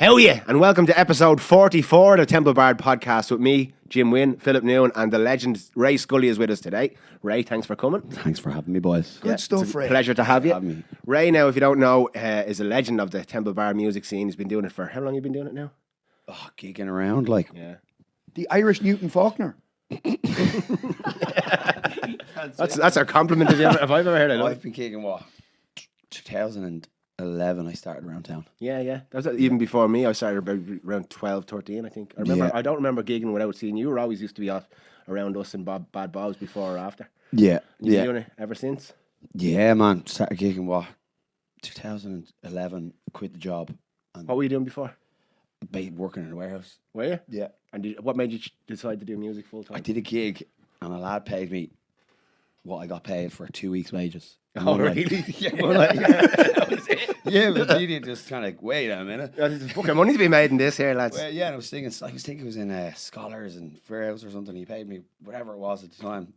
Hell yeah, and welcome to episode 44 of the Temple Bard podcast with me, Jim Wynn, Philip Noon, and the legend Ray Scully is with us today. Ray, thanks for coming. Thanks for having me, boys. Good stuff, Ray. Pleasure to have you. Have me. Ray, now, if you don't know, is a legend of the Temple Bar music scene. He's been doing it for, how long have you been doing it now? Oh, gigging around like. Yeah. The Irish Newton Faulkner. That's a compliment if I've ever heard it. I've been gigging, 2011 I started around town. Yeah. That was even before me. I started about around 12, 13, I think. I don't remember gigging without seeing you. You were always used to be off around us and Bad Bob's before or after. Yeah. You've been doing it ever since? Yeah, man. Started gigging, 2011, quit the job. And What were you doing before? working in a warehouse. Were you? Yeah. And what made you decide to do music full time? I did a gig and a lad paid me what I got paid for 2 weeks' wages. And Oh, I'm like- really? Yeah, but really just kind of, wait a minute. There's fucking money to be made in this here, lads. Well, yeah, and I was thinking it was in Scholars and Fairhouse or something. He paid me whatever it was at the time.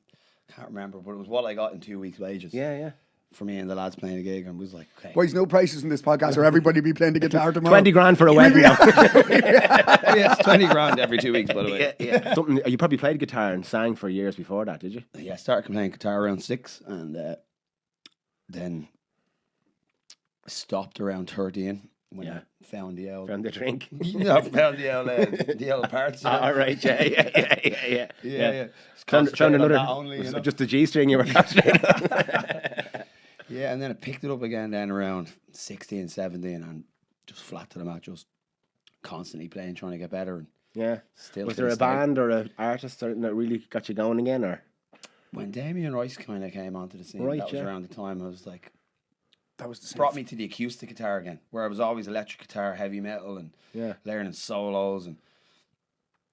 Can't remember, but it was what I got in 2 weeks' wages. Yeah. For me and the lads playing a gig, and was like, okay. Boys, no prices in this podcast, or everybody be playing the guitar tomorrow. 20 grand for a wedding now. Yeah, it's 20 grand every 2 weeks, by the way. Yeah. Something, you probably played guitar and sang for years before that, did you? Yeah, I started playing guitar around 6, and then I stopped around 13 when I found the old. Found the drink. Found the old parts. All right, yeah. Yeah. Found another, only, you know? just the G string you were concentrating on. Yeah, and then I picked it up again then around 16, 17 and just flat to the mat, just constantly playing, trying to get better. And Yeah. still Was to there a this day. band or an artist that really got you going again? Or When Damien Rice kind of came onto the scene, Right, that was yeah. around the time I was like, That was the same. brought me to the acoustic guitar again, where I was always electric guitar, heavy metal, and Yeah. learning solos, and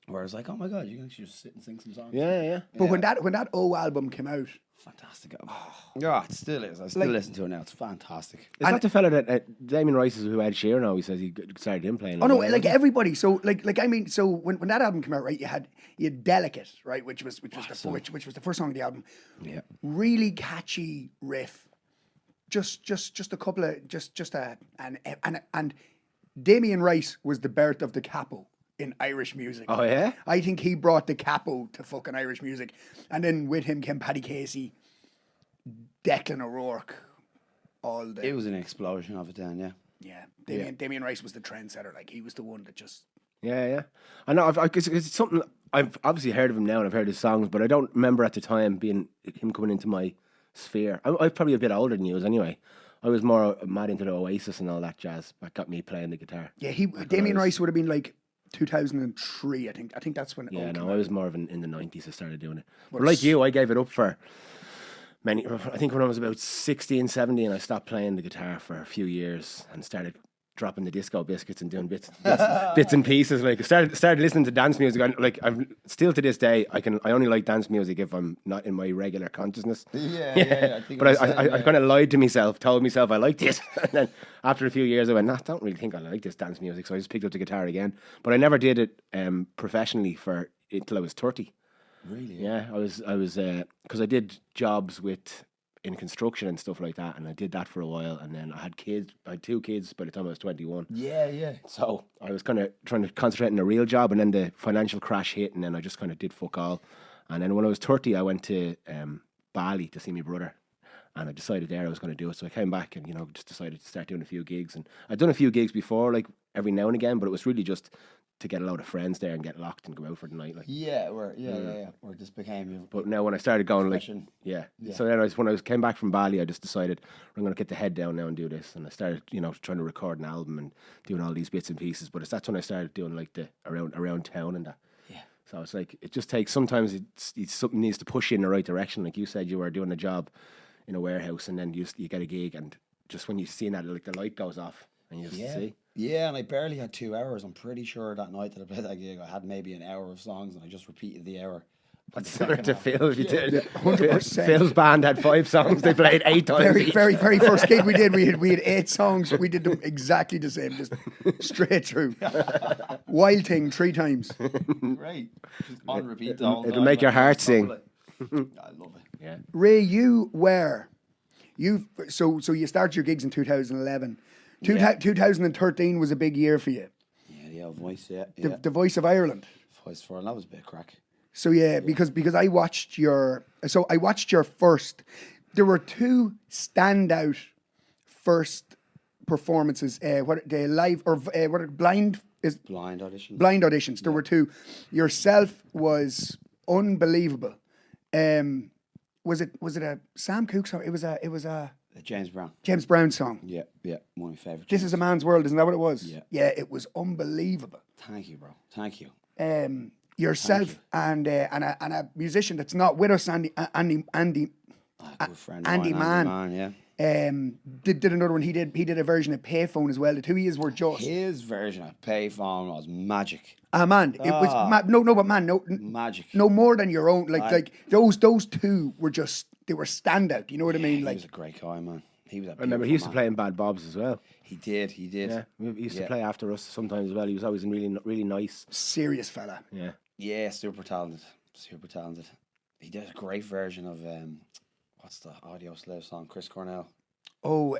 where I was like, oh my god, you can actually just sit and sing some songs. Yeah. But when that O album came out, Fantastic album. Yeah, it still is. I still listen to it now. It's fantastic. Is that the fella that Damien Rice is who Ed Sheeran now? He says he started him playing. oh no, like everybody. So so when that album came out, right, you had Delicate, right, which was the first song of the album. Yeah. Really catchy riff. Just a couple of and Damien Rice was the birth of the capo in Irish music. Oh yeah? I think he brought the capo to fucking Irish music. And then with him came Paddy Casey, Declan O'Rourke, It was an explosion of it then, yeah. Yeah. Damien Rice was the trendsetter. Like, he was the one that just... Yeah. I know. It's something I've obviously heard of him now, and I've heard his songs, but I don't remember at the time being him coming into my sphere. I'm probably a bit older than you, anyway. I was more mad into the Oasis and all that jazz. That got me playing the guitar. Yeah, Damien Rice would have been like 2003, I think. I think that's when it all Yeah, came no, I out. was more of in the 90s I started doing it. But like you, I gave it up for many. I think when I was about 16, 17, I stopped playing the guitar for a few years and started dropping the disco biscuits and doing bits and pieces. Like, I started listening to dance music. I'm still to this day, I only like dance music if I'm not in my regular consciousness. Yeah. I think But I kind of lied to myself, told myself I liked it. And then after a few years, I went, I don't really think I like this dance music. So I just picked up the guitar again. But I never did it professionally until I was 30. Really? Yeah, I was because I did jobs in construction and stuff like that, and I did that for a while. And then I had kids. I had 2 kids by the time I was 21. Yeah. So I was kind of trying to concentrate on a real job, and then the financial crash hit, and then I just kind of did fuck all. And then when I was 30, I went to Bali to see my brother, and I decided there I was going to do it. So I came back and just decided to start doing a few gigs. And I'd done a few gigs before, like every now and again, but it was really just to get a load of friends there and get locked and go out for the night. Like, Where it just became... but now when I started going, like, Profession. yeah. Yeah. So then when I came back from Bali, I just decided I'm going to get the head down now and do this. And I started, trying to record an album and doing all these bits and pieces. But that's when I started doing like the around town and that. Yeah. So it's like, it just takes, sometimes it's something needs to push you in the right direction. Like you said, you were doing a job in a warehouse, and then you get a gig, and just when you see that, like, the light goes off and you just see. Yeah, and I barely had 2 hours. I'm pretty sure that night that I played that gig, I had maybe an hour of songs, and I just repeated the hour. That's similar to Phil. You did. 100%. Phil's band had 5 songs. They played 8 times. Very first gig we did, we had 8 songs. We did them exactly the same, just straight through. Wild Thing 3 times. Great. Just on repeat the whole It'll time, make your like, heart sing. I love it. Yeah. Ray, so you started your gigs in 2011. 2013 was a big year for you. Voice, The Voice of Ireland. Voice for that was a bit of crack. So because I watched your first. There were two standout first performances. What the live or what blind is Blind audition. blind auditions. There were two. Yourself was unbelievable. Was it a Sam Cooke song? It was a James Brown. James Brown song. Yeah, one of my favourites. This is a man's world, isn't that what it was? Yeah. It was unbelievable. Thank you, bro. Thank you. Yourself and a musician that's not with us, Andy Good friend of Andy mine, Mann. yeah. Did another one. He did a version of Payphone as well. The two years were just His version of Payphone was magic. man. It was but man, Magic. no more than your own. Like those two were just they were standout. You know what I mean? He Like was a great guy, man. He was a I remember he used to play in Bad Bobs as well. He did. Yeah, he used to play after us sometimes as well. He was always really nice. serious fella. Yeah. Yeah, super talented. Super talented. He did a great version of what's the Audio Slave song? Chris Cornell. Oh,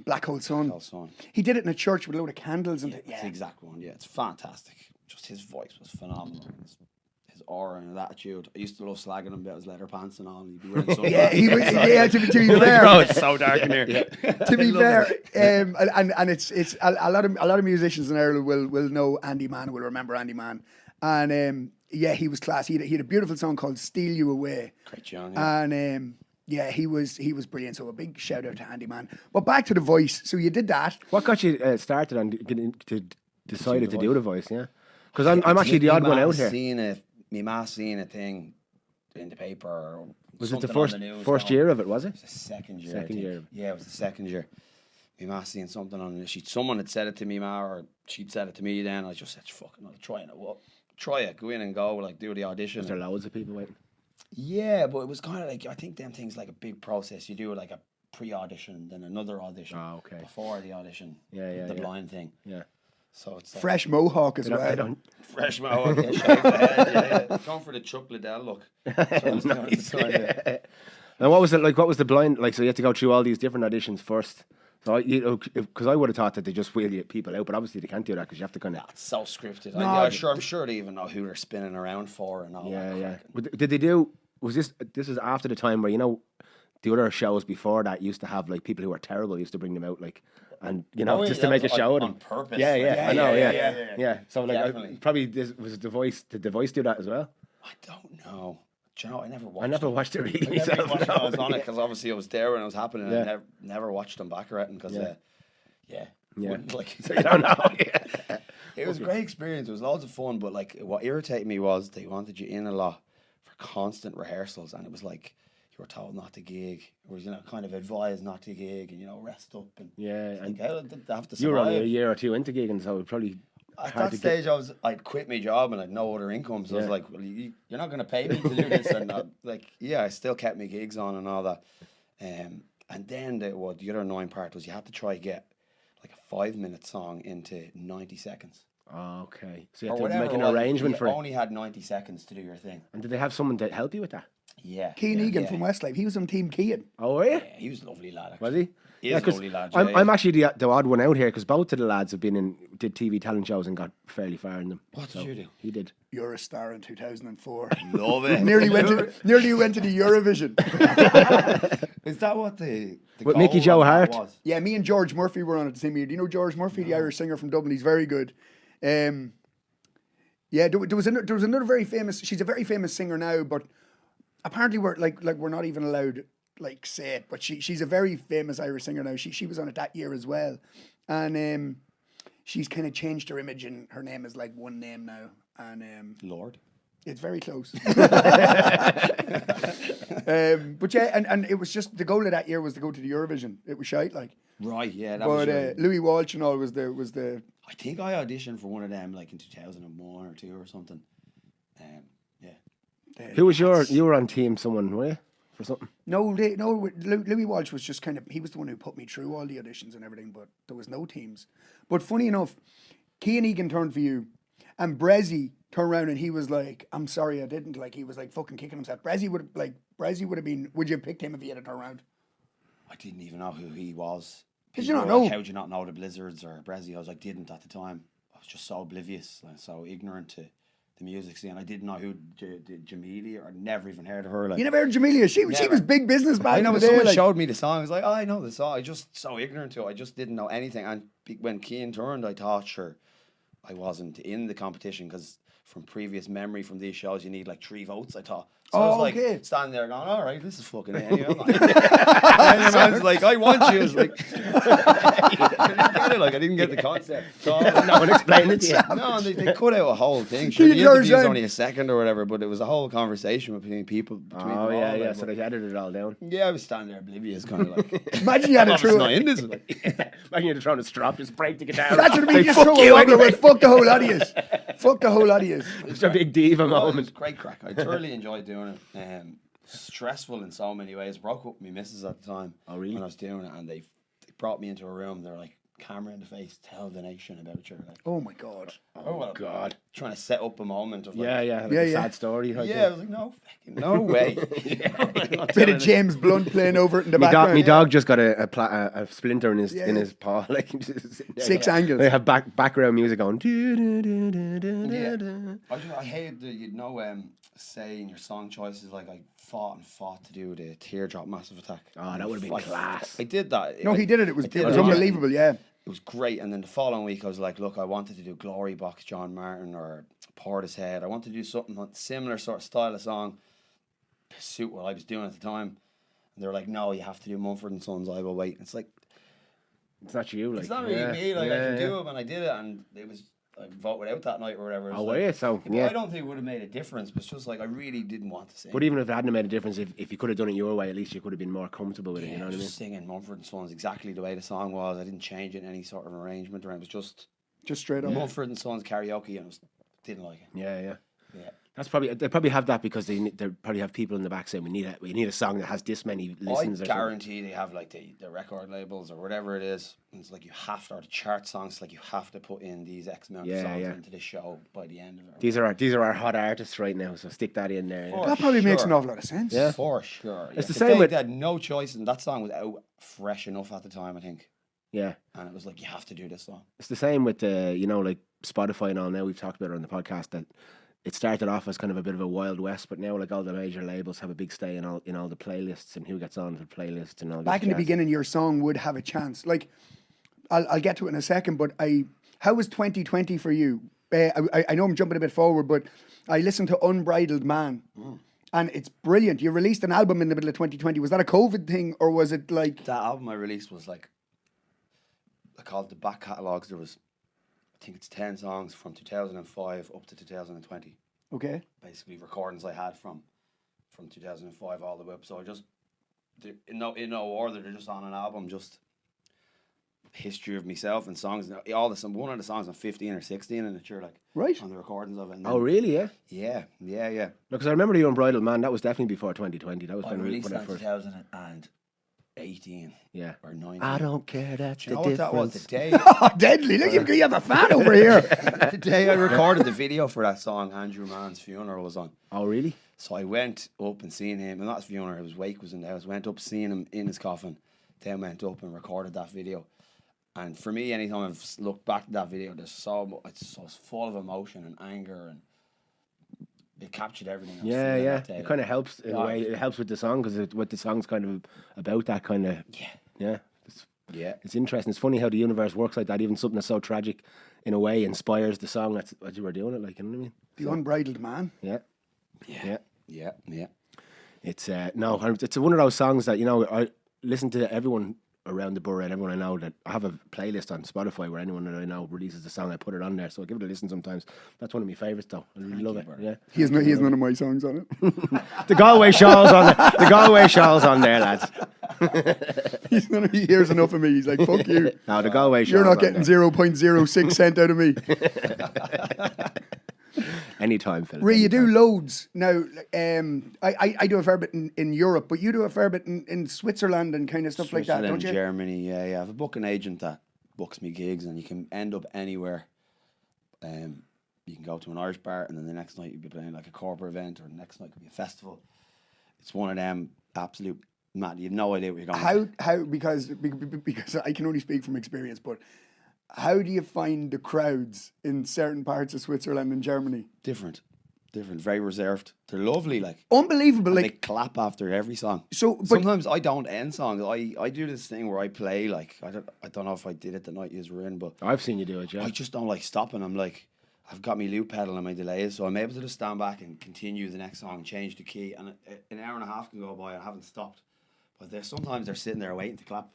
Black Hole Sun. Song. He did it in a church with a load of candles and That's the exact one. Yeah, it's fantastic. Just his voice was phenomenal. His aura and his attitude. I used to love slagging him about his leather pants and all. He'd be wearing some. Yeah, he was. Yeah, to be fair. Bro, it's so dark in here. To be fair, and it's a lot of musicians in Ireland will know Andy Mann, will remember Andy Mann, and he was class. He had a beautiful song called "Steal You Away," Great John. Yeah. and he was brilliant. So a big shout out to Andy Mann. But back to The Voice. So you did that. What got you started on getting to decided to do the voice? Yeah, because I'm I actually think the odd me one ma out here. My ma seen a thing in the paper. Or Was it the something on news first going- year of it? Was it? It was the second year. I Second think. year. Yeah, it was the second year. My ma seen something on it. Someone had said it to me, ma, or she'd said it to me. Then I just said, "Fucking, I'll try it. What? Try it. Go in and go. Like do the audition." Was there loads of people waiting? Yeah, but it was kind of like I think them things like a big process. You do like a pre-audition, then another audition. Oh, okay. Before the audition. Yeah, The yeah. blind thing. Yeah. So it's like Fresh mohawk as They well. don't. fresh mohawk, yeah, shave the head, yeah. Going for the Chuck Liddell look. Nice. And what was it like? What was the blind like? So you had to go through all these different auditions first. So because I would have thought that they just wheel people out, but obviously they can't do that because you have to kind of. It's so scripted. No, I'm sure they even know who they're spinning around for and all Yeah, that. yeah. crap. But did they do? Was this is after the time where the other shows before that used to have like people who were terrible used to bring them out like. And Oh, yeah, just to that make a was show of on them. purpose. Yeah, Like, yeah, I know, yeah. yeah. So like, Definitely. probably this was The Voice. Did The Voice do that as well? I don't know. Do you know, I never watched I never it. watched it really. I never myself, watched it. no. I was on it because obviously I was there when it was happening and Yeah. I never watched them back or anything because, Yeah. wouldn't, like, So you don't know. Yeah. it was a great experience. It was loads of fun, but like what irritated me was they wanted you in a lot for constant rehearsals and it was like you were told not to gig. It was, kind of advised not to gig and, rest up. And Yeah, like, and how did they have to survive? you were only a year or two into gigging, so it probably At hard that to get. stage, I'd quit my job and I'd no other income. So I was Yeah. like, well, you're not going to pay me to do this. And I still kept my gigs on and all that. And then the other annoying part was you had to try get like a 5-minute song into 90 seconds. Oh, okay. So you Or had to whatever make it an was. arrangement You for it. only had 90 seconds to do your thing. And did they have someone to help you with that? Yeah. Keane yeah, Egan yeah. from Westlife. He was on Team Keane. Oh, were you? Yeah, he was a lovely lad. Actually. Was he? He is a 'cause lovely lad. I'm actually the odd one out here because both of the lads have did TV talent shows and got fairly far in them. What did you do? He did. You're a star in 2004. Love it. nearly went to the Eurovision. Is that what the With goal Mickey of Joe that Hart? was? Yeah, me and George Murphy were on at the same year. Do you know George Murphy, the Irish singer from Dublin? He's very good. Yeah, there was another very famous. She's a very famous singer now, but apparently we're not even allowed say it. But she's a very famous Irish singer now. She was on it that year as well, and she's kind of changed her image and her name is like one name now, and Lord. it's very close. But yeah, and it was just the goal of that year was to go to the Eurovision. It was shite like. Right, yeah. That was But your- Louis Walsh and all was the I think I auditioned for one of them like in 2001 or 2 or something. Yeah. Who was you were on team someone, were you? For something? Louis Walsh was just he was the one who put me through all the auditions and everything, but there was no teams. But funny enough, Cian Egan turned for you, and Brezzy turned around and he was like, "I'm sorry, I didn't." Like he was like fucking kicking himself. Brezzy would have been. Would you have picked him if he had turned around? I didn't even know who he was. Did you People not were know? Like, how'd you not know the Blizzards or Brezzy? I was like, didn't at the time. was just so oblivious and so ignorant to the music scene. I didn't know who Jamelia, or never even heard of her. Like, You never heard Jamelia? She was big business back I know, in but the day. someone Like, showed me the song. I was like, oh, I know the song. I just so ignorant to it. I just didn't know anything. And when Cian turned, I thought, sure, I wasn't in the competition because from previous memory from these shows, you need like 3 votes, I thought. So I was like standing there going, all right, this is fucking it. Anyway, and I was like, I want you. I was like, I didn't get it. Like, I didn't get the concept. So, No one explained it to you. no, they cut out a whole thing. Sure, the interview was only a second or whatever, but it was a whole conversation between people. Oh, yeah. So they edited it all down. Yeah, I was standing there oblivious, kind of like. imagine you had a I'm true. not in this. Like, Imagine you're trying to strap, just break the guitar. That's what I mean. Say, Just fuck throw you a wobbler anyway. with fuck the whole lot of yous. Fuck the whole lot of yous. It's a big diva it was moment. great crack. I thoroughly enjoyed doing it. Stressful in so many ways. Broke up with my missus at the time. Oh, really? When I was doing it, and they brought me into a room. They're like, camera in the face, tell the nation about you. Like, Oh my god. oh well, God. Trying to set up a moment of like, Yeah. Like Yeah, a yeah. sad story. Like I was like, no, fucking no way. Bit of James Blunt playing over it in the My background. dog just got a splinter in his paw. Like, Six angles. They have background music going. I hate the say in your song choices like I fought to do the Teardrop Massive Attack. Oh, that would have been class. I did that. No, he did it. It was did unbelievable. Yeah. It was great, and then the following week I was like, look, I wanted to do Glory Box John Martin or Portishead. I wanted to do something similar sort of style of song to suit what I was doing at the time. And they were like, no, you have to do Mumford and Sons, I Will Wait. And it's like, It's not you. Like, it's not really me. Like, I can do it, and I did it, and it was, I voted out that night or whatever. Oh, were you? So, yeah. I don't think it would have made a difference, but it's just like I really didn't want to sing. But even if it hadn't made a difference, if you could have done it your way, at least you could have been more comfortable with it. Yeah, You know what I mean? just singing Mumford and Sons exactly the way the song was. I didn't change it in any sort of arrangement, or it was just Straight up. Mumford and Sons karaoke, and didn't like it. Yeah. Yeah. That's they probably have that because they probably have people in the back saying we need a song that has this many listens. I guarantee they have like the record labels or whatever it is. And it's like you have to, or the chart songs, like you have to put in these X amount of songs into this show by the end of it. These are our hot artists right now, so stick that in there. For That probably makes an sure. awful lot of sense. Yeah. For sure. It's the If same with- they had no choice, and that song was out fresh enough at the time, I think. Yeah. And it was like, you have to do this song. It's the same with like Spotify and all. Now we've talked about it on the podcast that it started off as kind of a bit of a Wild West, but now like all the major labels have a big stay in all the playlists and who gets on the playlists and all. Back in the beginning, your song would have a chance. Like, I'll get to it in a second, but how was 2020 for you? I know I'm jumping a bit forward, but I listened to Unbridled Man, and it's brilliant. You released an album in the middle of 2020. Was that a COVID thing, or was it like... That album I released was like, I called the back catalogues. There was, I think it's 10 songs from 2005 up to 2020. Okay. Basically recordings I had from 2005 all the way up. So I just, in no order, they're just on an album, just history of myself and songs. One of the songs I'm 15 or 16 and it's like Right. on the recordings of it. And then, Oh really? Yeah. Yeah. Because I remember the Unbridled Man. That was definitely before 2020. That was I kind of released when that I in first. 2018 Yeah. or 19. I don't care. That's Do you the know what that was? difference. The day, Oh, deadly. Look, you have a fan over here. the day I recorded the video for that song, Andrew Mann's funeral was on. Oh really? So I went up and seen him, and not his funeral, his wake was in the house. Went up, seeing him in his coffin, then went up and recorded that video. And for me, anytime I've looked back at that video, it's full of emotion and anger, and it captured everything. I was feeling that day. It kind of helps in a way. It helps with the song because what the song's kind of about that kind of. Yeah. It's interesting. It's funny how the universe works like that. Even something that's so tragic, in a way, inspires the song that's what you were doing it. Like, you know what I mean? The Unbridled Man. Yeah. It's it's one of those songs that I listen to everyone around the borough and everyone I know. That I have a playlist on Spotify where anyone that I know releases a song, I put it on there, so I give it a listen sometimes. That's one of my favourites though. I really love it. Yeah, He has none of my songs on it. the Galway Shawls on the Galway Shawls on there, lads. He hears enough of me. He's like, fuck you. No, the Galway Shawls. You're not on getting there. 0.06 cent out of me. Anytime, Phil. Ray, you do loads. Now, I do a fair bit in Europe, but you do a fair bit in Switzerland and kind of stuff like that, don't Switzerland, you? Germany, yeah. I have a booking agent that books me gigs, and you can end up anywhere. You can go to an Irish bar, and then the next night you'll be playing like a corporate event, or the next night could be a festival. It's one of them absolute mad. You have no idea what you're going to. How because I can only speak from experience, but how do you find the crowds in certain parts of Switzerland and Germany? Different, very reserved. They're lovely, like. Unbelievable. They Like, clap after every song. so, but Sometimes I don't end songs. I do this thing where I play, like, I don't know if I did it the night you were in, but I've seen you do it, yeah. I just don't like stopping. I'm like, I've got my loop pedal and my delays, so I'm able to just stand back and continue the next song, change the key, and an hour and a half can go by and I haven't stopped. But sometimes they're sitting there waiting to clap.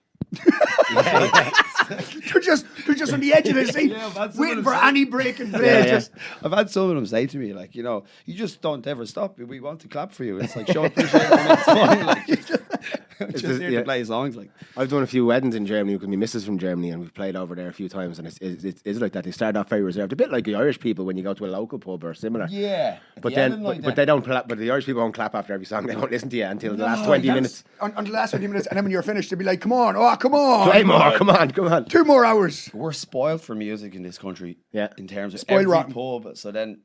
they're just on the edge of their seat, Yeah, that's waiting what for I'm any break and play. Yeah, Just I've had some of them say to me, like, you just don't ever stop. We want to clap for you. It's like, show appreciation. It's fine. Like, just here to play songs. Like, I've done a few weddings in Germany because my missus is from Germany and we've played over there a few times and it's like that. They start off very reserved, a bit like the Irish people when you go to a local pub or similar. yeah. But they don't clap. But the Irish people won't clap after every song. They won't listen to you until the last 20 minutes. on the last 20 minutes, and then when you're finished, they'll be like, "Come on, come on, Play more. Come on. 2 more hours." We're spoiled for music in this country. Yeah. In terms of Spoiled every rotten. pub. So then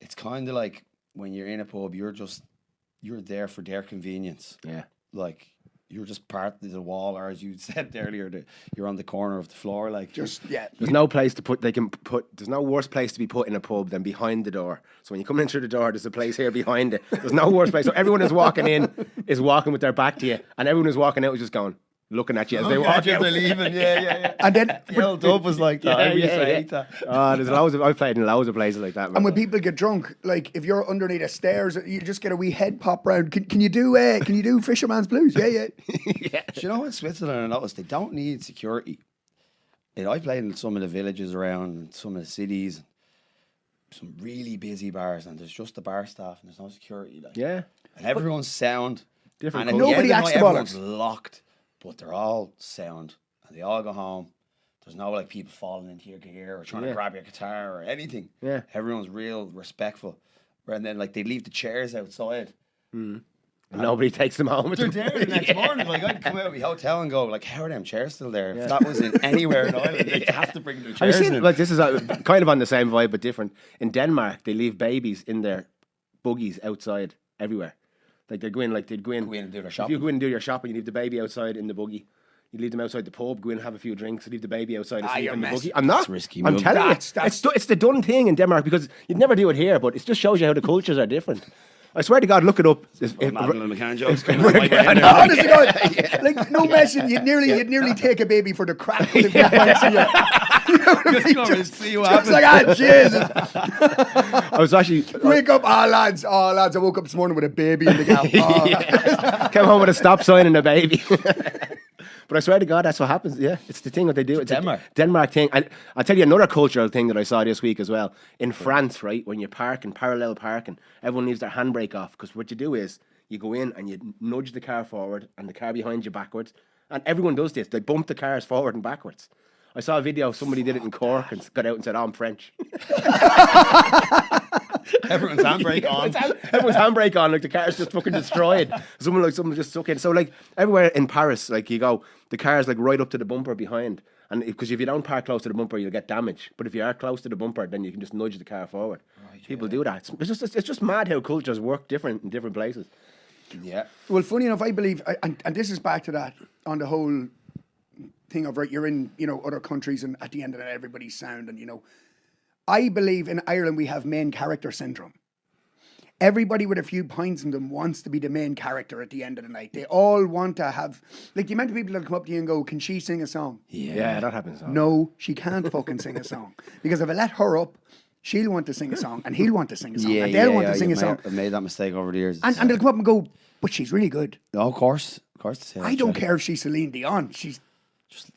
it's kind of like when you're in a pub, you're there for their convenience. Yeah. Like, you're just part of the wall, or as you said earlier, you're on the corner of the floor. Like, There's no place to put. There's no worse place to be put in a pub than behind the door. So when you come in through the door, there's a place here behind it. There's no worse place. So everyone is walking in is walking with their back to you, and everyone who's walking out is just going, looking at you as they walk out. They're leaving. Yeah. And then, The old dub was like that. I used to hate that. There's loads of. I've played in loads of places like that. Man. and when people get drunk, like if you're underneath the stairs, you just get a wee head pop round. Can you do Fisherman's Blues? Yeah. Do you know in Switzerland I noticed they don't need security. And I played in some of the villages around and some of the cities, some really busy bars, and there's just the bar staff and there's no security. Like, Yeah. and everyone's sound. Different And at culture. the end Nobody of the acts night, the everyone's bollocks. locked, but they're all sound, and they all go home. There's no like people falling into your gear or trying to grab your guitar or anything. Yeah. Everyone's real respectful. And then like they leave the chairs outside. And nobody takes them home. They're there the next morning. Like, I'd come out of my hotel and go, like, how are them chairs still there? If that was in anywhere in Ireland, they'd have to bring their Have you chairs seen, in. like, this is kind of on the same vibe but different. In Denmark, they leave babies in their buggies outside everywhere. Like they'd go in and do their shopping. If you go in and do your shopping, you leave the baby outside in the buggy. You leave them outside the pub, go in and have a few drinks, leave the baby outside asleep you're in the messy. buggy. I'm not. That's risky I'm move. telling That's- you. It's the done thing in Denmark because you'd never do it here, but it just shows you how the cultures are different. I swear to God, look it up. Madeline McCann jokes coming out my brain there. Honest to God, like no messing, you'd nearly take a baby for the crack with the pints in you. Just come and see what Just happens. like, Jesus. I was actually Wake up, lads. I woke up this morning with a baby in the gap. came home with a stop sign and a baby. But I swear to God, that's what happens. Yeah, it's the thing that they do. It's Denmark. a Denmark thing. And I'll tell you another cultural thing that I saw this week as well. In France, right, when you're parallel parking, everyone leaves their handbrake off because what you do is you go in and you nudge the car forward and the car behind you backwards. And everyone does this. They bump the cars forward and backwards. I saw a video of somebody did it in Cork and got out and said, "Oh, I'm French." Everyone's handbrake on. Everyone's handbrake on, like the car's just fucking destroyed. Someone just stuck in. So like everywhere in Paris, like you go, the car's like right up to the bumper behind, and because if you don't park close to the bumper, you'll get damage. But if you are close to the bumper, then you can just nudge the car forward. People do that. It's just mad how cultures work different in different places. Yeah. Well, funny enough, I believe, and this is back to that on the whole thing of, right, you're in, other countries and at the end of that, everybody's sound. And, I believe in Ireland we have main character syndrome. Everybody with a few pints in them wants to be the main character at the end of the night. They all want to have, like the amount of people that come up to you and go, "Can she sing a song?" Yeah, that happens. No, she can't fucking sing a song. Because if I let her up, she'll want to sing a song and he'll want to sing a song and they'll want to sing a song. I've made that mistake over the years. And they'll come up and go, "But she's really good." No, of course. I don't care if she's Celine Dion. She's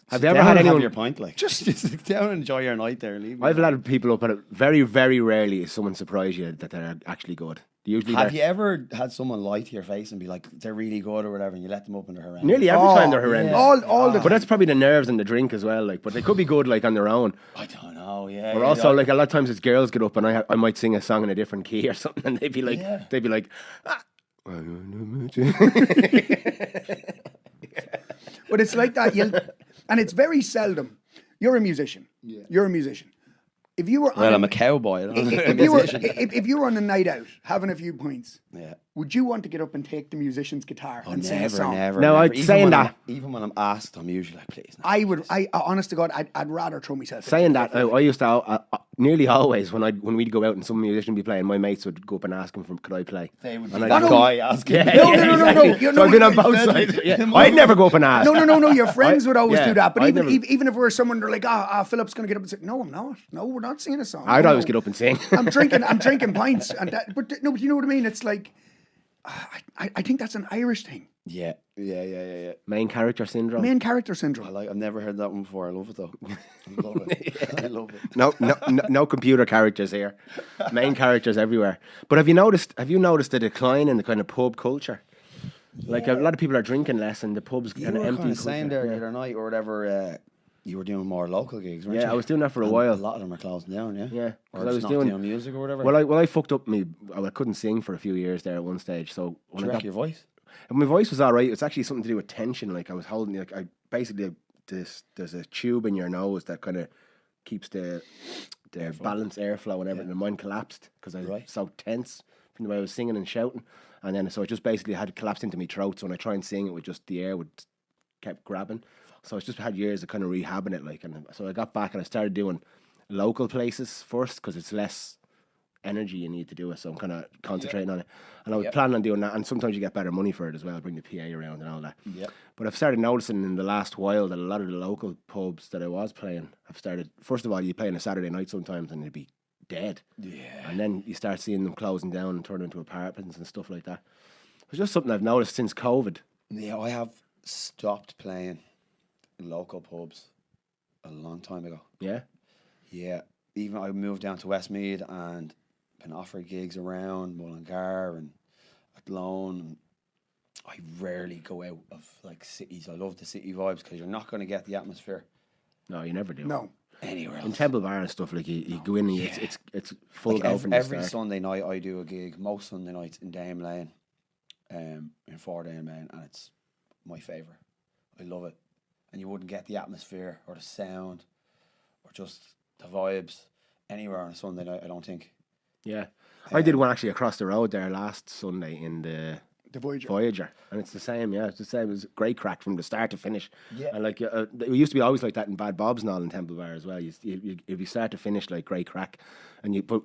Have you ever had anyone? Have your point, like just sit down and enjoy your night there. Leave me I've alone. had people up at it. Very, very rarely is someone surprise you that they're actually good. Usually, Have you ever had someone lie to your face and be like, they're really good or whatever, and you let them up and they're horrendous? nearly every time they're horrendous. all the But that's probably the nerves and the drink as well. Like, but they could be good like on their own. I don't know. Yeah. Or also, like a lot of times, as girls get up and I might sing a song in a different key or something, and they'd be like, ah. But it's like that. And it's very seldom. You're a musician. Yeah. You're a musician. If you were on Well, I'm a cowboy. I don't know. if you were on a night out having a few pints, Yeah. would you want to get up and take the musician's guitar and sing a song? Never. No, I'd saying that. Even when I'm asked, I'm usually like, please. No, I would. Honest to God, I'd rather throw myself. Saying that, I used to nearly always when we'd go out and some musician would be playing, my mates would go up and ask him could I play. They would And be I'd that go, guy asking. No. So I've been on both sides. Yeah. I'd never go up and ask. No. Your friends would always yeah, do that. But I'd even never- even if we're someone, they're like, Philip's going to get up and say, no, I'm not. No, we're not singing a song. I'd No, always no. get up and sing. I'm drinking pints, and that, but no, but you know what I mean. It's like, I think that's an Irish thing. Yeah. Main character syndrome. Main character syndrome. I've never heard that one before. I love it though. I love it. I love it. No computer characters here. Main characters everywhere. But have you noticed the decline in the kind of pub culture? Like a lot of people are drinking less and the pubs You kind of were empty. kind of saying there quicker. the other night or whatever. You were doing more local gigs, weren't you? Yeah, I was doing that for a And while. A lot of them are closing down, yeah. Yeah, Or 'cause I just was not doing- doing music or whatever. Well, I fucked up me. I couldn't sing for a few years there at one stage. So when Did you I wreck got your voice? and my voice was all right. It's actually something to do with tension. Like I was holding, like I basically there's a tube in your nose that kind of keeps the balance airflow and everything. And mine collapsed because I was so tense from the way I was singing and shouting. And then so it just basically had collapsed into my throat. So when I try and sing, it would just the air would kept grabbing. So I just had years of kind of rehabbing it. Like, and so I got back and I started doing local places first because it's less energy you need to do it. So I'm kind of concentrating on it. And I was planning on doing that. And sometimes you get better money for it as well. Bring the PA around and all that. Yep. But I've started noticing in the last while that a lot of the local pubs that I was playing, I've started, first of all, you play on a Saturday night sometimes and it'd be dead. Yeah. And then you start seeing them closing down and turning into apartments and stuff like that. It's just something I've noticed since COVID. Yeah, I have stopped playing in local pubs a long time ago. Yeah. Yeah. Even I moved down to Westmeath and been offered gigs around Mullingar and Athlone. And I rarely go out of like cities. I love the city vibes because you're not going to get the atmosphere No, you never do. No. anywhere In else. Temple Bar and stuff, like you go in and it's full Like go from the every start. Sunday night I do a gig. Most Sunday nights in Dame Lane, in Fordham Lane, and it's my favourite. I love it, and you wouldn't get the atmosphere or the sound or just the vibes anywhere on a Sunday night. I don't think. Yeah. I did one actually across the road there last Sunday in the Voyager. Voyager, and it's the same. Yeah, it's the same. It was great crack from the start to finish. Yeah. And like it used to be always like that in Bad Bob's and all in Temple Bar as well. If you start to finish like great crack, and you put.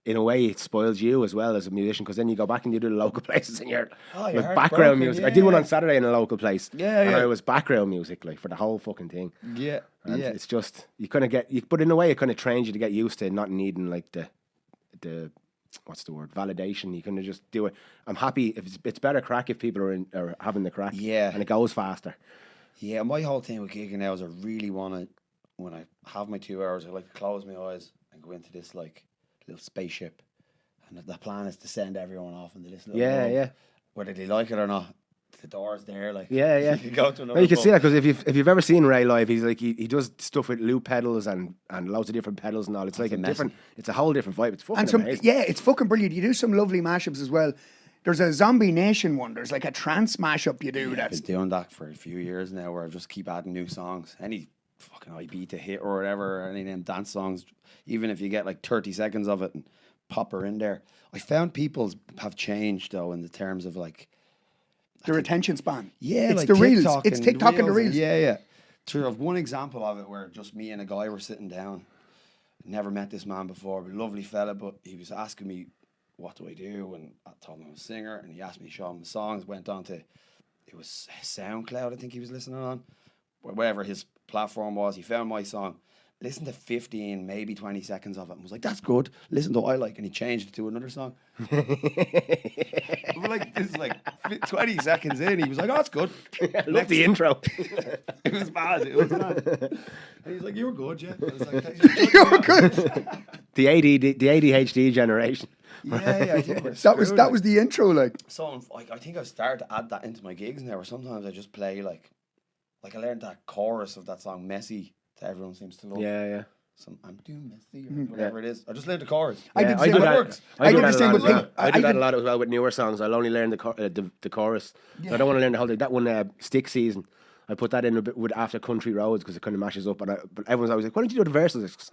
In a way, it spoils you as well as a musician because then you go back and you do the local places and you're your with heart's background broken, music. yeah, I did one yeah. on Saturday in a local place. Yeah, and yeah. it was background music like for the whole fucking thing. Yeah, And yeah. it's just you kind of get but in a way it kind of trains you to get used to not needing like the what's the word, validation. You kind of just do it. I'm happy if it's better crack if people are having the crack. Yeah. And it goes faster. Yeah, my whole thing with gigging now is I really want to, when I have my 2 hours, I like to close my eyes and go into this like little spaceship. And the plan is to send everyone off into this little world. Yeah. Whether they like it or not, the door's there. Like Yeah. you can go to another. No, you can pub. see that because if you've ever seen Ray live, he's like he does stuff with loop pedals and loads of different pedals and all. It's like a different. It's a whole different vibe. It's fucking And some, amazing. yeah, it's fucking brilliant. You do some lovely mashups as well. There's a Zombie Nation one. There's like a trance mashup you do. I've That's been doing that for a few years now, where I just keep adding new songs. Any fucking Ibiza hit or whatever, or any of them dance songs. Even if you get like 30 seconds of it and pop her in there. I found people have changed though in the terms of like. their attention span. Yeah, it's like the reels. TikTok It's TikTok and the reels. Yeah. True. I've one example of it where just me and a guy were sitting down. Never met this man before, but lovely fella. But he was asking me, "What do I do?" And I told him I'm a singer, and he asked me to show him the songs. Went on to, it was SoundCloud, I think he was listening on, whatever his platform was. He found my song. Listened to 15, maybe 20 seconds of it and was like, that's good. Listen to what I like. And he changed it to another song. We're like, this is like 20 seconds in. He was like, oh, that's good. I love the intro. It was bad. And he's like, you were good, yeah. I was like, thanks. You were good. the ADHD generation. Yeah, I think we're That was screwed, the intro. Like So I think I've started to add that into my gigs now, where sometimes I just play like I learned that chorus of that song, Messy, that everyone seems to love. Yeah. Some I'm too messy or whatever it is. I just learned the chorus. I did I the do same. that. works. I did that the a same lot with as well. Pink. I do that did- a lot as well with newer songs. I'll only learn the chorus. So I don't want to learn the whole thing. That one, Stick Season, I put that in a bit with after Country Roads because it kind of mashes up. But everyone's always like, why don't you do the verses?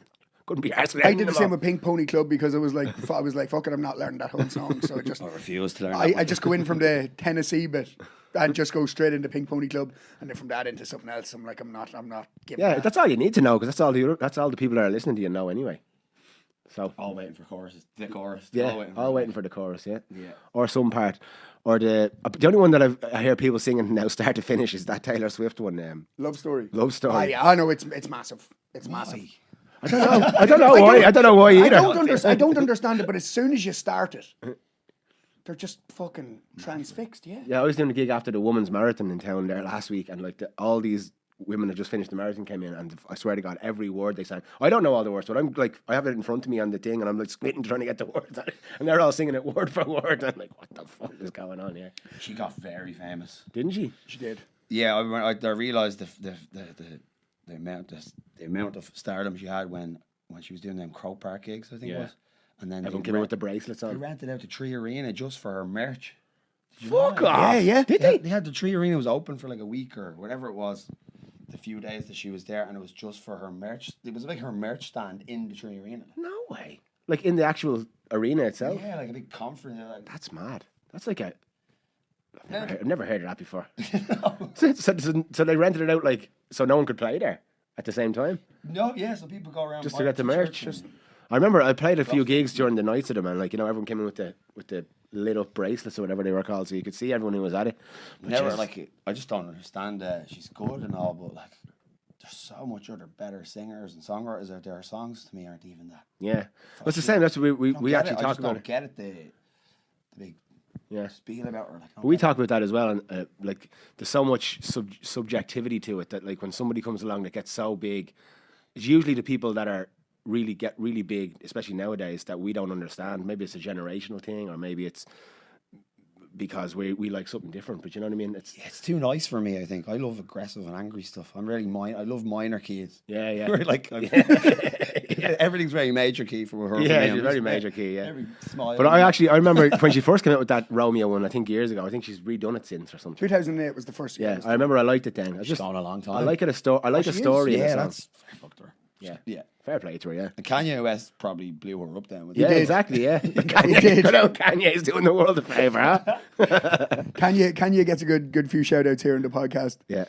couldn't be arsed. I did the same with Pink Pony Club because I was like, fuck it, I'm not learning that whole song. So I refused to learn. I just go in from the Tennessee bit and just go straight into Pink Pony Club, and then from that into something else. I'm like, I'm not giving. Yeah, that. that's all you need to know, because that's all the people that are listening to you know anyway. So all waiting for choruses. The chorus. yeah, all waiting for the chorus. Yeah, Yeah. or some part, or the only one that I hear people singing now start to finish is that Taylor Swift one. Love Story. Love Story. I know it's massive. It's massive. I don't know why. I don't know why either. I don't understand it, but as soon as you start it, they're just fucking transfixed. Yeah. Yeah, I was doing a gig after the women's marathon in town there last week, and like all these women that just finished the marathon came in, and I swear to God, every word they sang. I don't know all the words, but I'm like, I have it in front of me on the thing, and I'm like squinting trying to get the words out, and they're all singing it word for word. I'm like, what the fuck is going on here? She got very famous. Didn't she? She did. Yeah, I realized the amount of stardom she had when she was doing them Croke Park gigs, I think it was. And then Everyone came in with the bracelets they on. rented out the Tree Arena just for her merch. Fuck off! Yeah. Did they? They had the Tree Arena was open for like a week or whatever it was, the few days that she was there, and it was just for her merch. It was like her merch stand in the Tree Arena. No way. Like in the actual arena itself. Yeah, like a big conference. Like, That's mad. That's like a. I've never heard of that before. So they rented it out like so no one could play there at the same time. no, yeah. So people go around Just buy to get it the to merch. church and- I remember I played a few gigs during the nights of them, and like everyone came in with the lit up bracelets or whatever they were called, so you could see everyone who was at it. But Never just- like I just don't understand. She's good and all, but like there's so much other better singers and songwriters out there. Her songs to me aren't even that. yeah, it's the same. That's what we I actually just talked about don't it. get it. The big Yeah. spiel about her. Like, But we talk about that as well, and like there's so much subjectivity to it that like when somebody comes along that gets so big, it's usually the people that are get really big, especially nowadays, that we don't understand. Maybe it's a generational thing, or maybe it's because we like something different. But you know what I mean? It's too nice for me. I think I love aggressive and angry stuff. I'm really I love minor keys. yeah. Where, like everything's very major key for her. Yeah, for me. she's I'm very just- major key, yeah. Every smile. But I remember when she first came out with that Romeo one, I think years ago. I think she's redone it since or something. 2008 was the first year. Yeah, I remember I liked it then. I just gone a long time. I like it I like she a is? story. in a Yeah, song. that's fuck her. Yeah. Fair play to her. Yeah. And Kanye West probably blew her up then. With Yeah, that. exactly. Yeah, did. Kanye's doing the world a favor, huh? Kanye gets a good few shout outs here in the podcast. Yeah.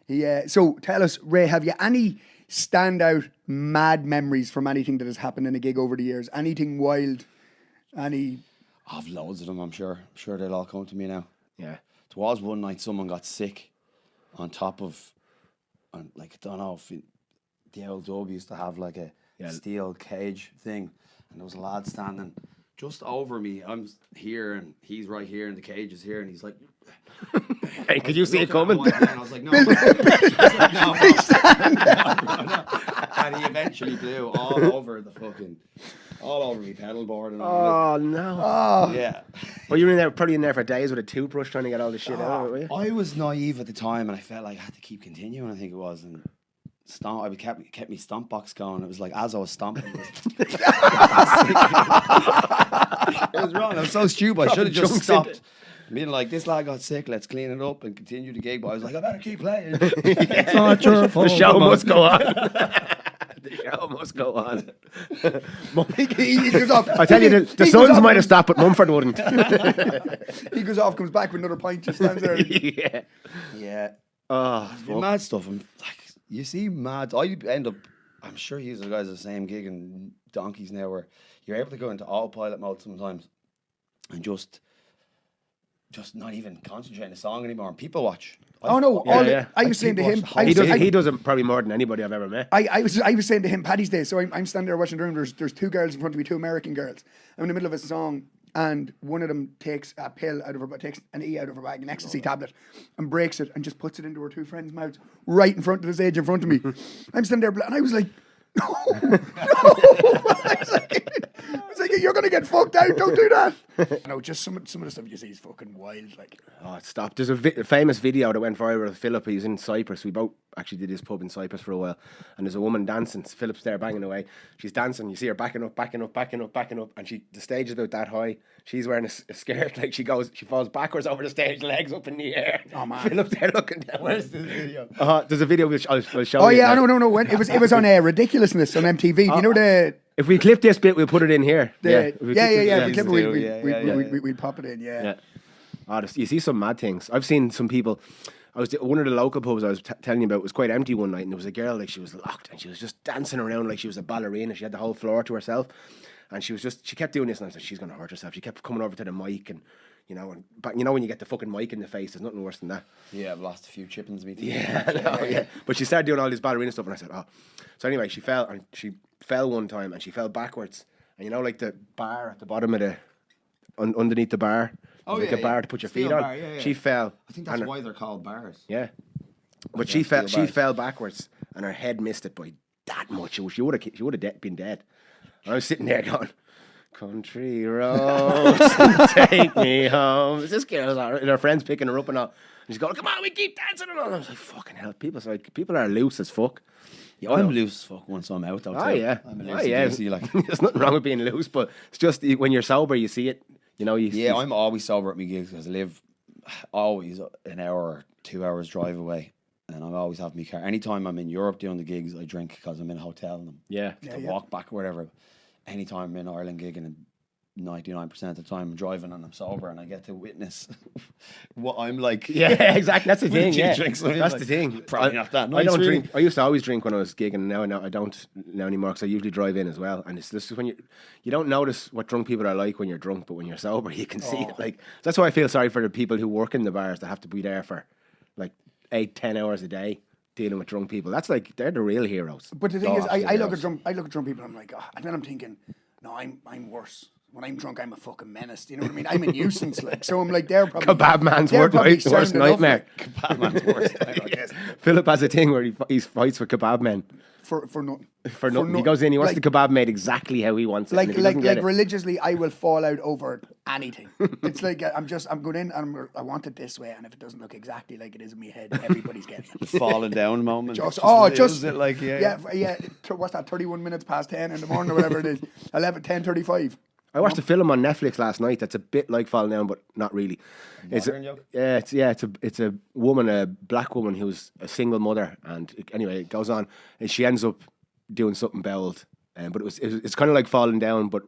Yeah. So tell us, Ray, have you any standout mad memories from anything that has happened in a gig over the years? Anything wild? Any? I've loads of them. I'm sure. I'm sure they'll all come to me now. Yeah. There was one night someone got sick on top of, like, I don't know if the old dub used to have like a steel cage thing, and there was a lad standing just over me. I'm here and he's right here, and the cage is here, and he's like, Hey, could you see it coming? And I was like, no. I was like, no. And he eventually blew all over me pedal board and all Oh no! Oh, yeah. Well, you were probably in there for days with a toothbrush trying to get all this shit out. Were you? I was naive at the time, and I felt like I had to keep continuing. I think it was, and I kept me stomp box going. It was like as I was stomping. It was wrong. I was so stupid. I should have just Jumps stopped. into- Being like, this lad got sick. Let's clean it up and continue the gig. But I was like, I better keep playing. It's not your fault. The show must go on. The show must go on. he goes off. I tell you, the Suns might have stopped, but Mumford wouldn't. He goes off, comes back with another pint, just stands there. Yeah. Yeah. Oh, The mad stuff. And like, you see mad. I end up. I'm sure you guys are the same gig in Donkeys now, where you're able to go into autopilot mode sometimes, and just not even concentrate on the song anymore. And people watch. Oh no! Yeah. I was saying to him, he does it probably more than anybody I've ever met. I was saying to him, Paddy's Day. So I'm standing there watching the room. There's two girls in front of me, two American girls. I'm in the middle of a song, and one of them takes a pill out of her, takes an E out of her bag, an ecstasy tablet, and breaks it, and just puts it into her two friends' mouths, right in front of the stage in front of me. I'm standing there, and I was like, no. I was like, you're gonna get fucked out. Don't do that. No, just some of the stuff you see is fucking wild. Like, Oh, stop. There's a famous video that went viral with Philip. He's in Cyprus. We both actually did this pub in Cyprus for a while, and there's a woman dancing. Philip's there banging away. She's dancing. You see her backing up, and the stage is about that high. She's wearing a skirt. Like she falls backwards over the stage, legs up in the air. Oh man, Philip's there looking down. Where's this video? There's a video which I'll show you. Oh yeah, no. When it was on Ridiculousness on MTV. Do you know the? If we clip this bit, we'll put it in here. Yeah. Yeah. We'll pop it in. Yeah. You see some mad things. I've seen some people. One of the local pubs I was telling you about was quite empty one night, and there was a girl, like she was locked, and she was just dancing around like she was a ballerina. She had the whole floor to herself, and she kept doing this, and I was like, she's gonna hurt herself. She kept coming over to the mic, and but when you get the fucking mic in the face, there's nothing worse than that. Yeah, I've lost a few chippings me too. Yeah. But she started doing all this ballerina stuff, and I said, oh. So anyway, she fell one time, and she fell backwards, and like the bar at the bottom of the underneath the bar. A bar to put your feet on. Bar, yeah. She fell. I think that's why they're called bars. Yeah. But she fell backwards, and her head missed it by that much. She would have been dead. And I was sitting there going, country roads, take me home. This girl and her friends picking her up and all. And she's going, come on, we keep dancing and all. And I was like, fucking hell. People are loose as fuck. Yeah, I'm loose as fuck once I'm out. Oh yeah. I'm a loosey-goosey, like. There's nothing wrong with being loose, but it's just when you're sober, you see it. I'm always sober at my gigs because I live always an hour or 2 hours drive away, and I always have my car. Anytime I'm in Europe doing the gigs, I drink because I'm in a hotel and walk back or whatever. Anytime I'm in Ireland gigging, and 99% of the time I'm driving and I'm sober, and I get to witness what I'm like. Yeah, exactly. That's the thing. Yeah, that's the thing. Probably not that nice. I don't really. drink. I used to always drink when I was gigging, and now I don't now anymore because I usually drive in as well. And this is when you don't notice what drunk people are like when you're drunk, but when you're sober, you can see it. Like that's why I feel sorry for the people who work in the bars that have to be there for like 8-10 hours a day dealing with drunk people. That's like they're the real heroes. But the thing is, I look at drunk people, and I'm like, and then I'm thinking, no, I'm worse. When I'm drunk, I'm a fucking menace. Do you know what I mean? I'm a nuisance. Like, so I'm like, they're probably Kebab man's worst nightmare. Kebab man's worst nightmare. Yes. Philip has a thing where he fights with kebab men. For nothing. For nothing. He goes in, he wants the kebab made exactly how he wants it. Like religiously, I will fall out over anything. It's like I'm going in and I want it this way, and if it doesn't look exactly like it is in my head, everybody's getting it. Falling down moment. Just it like yeah. What's that? 31 minutes past 10 in the morning or whatever it is. 10:35. I watched a film on Netflix last night that's a bit like Falling Down, but not really. It's a woman, a black woman who's a single mother, and anyway, it goes on, and she ends up doing something bowled, but it's kind of like Falling Down, but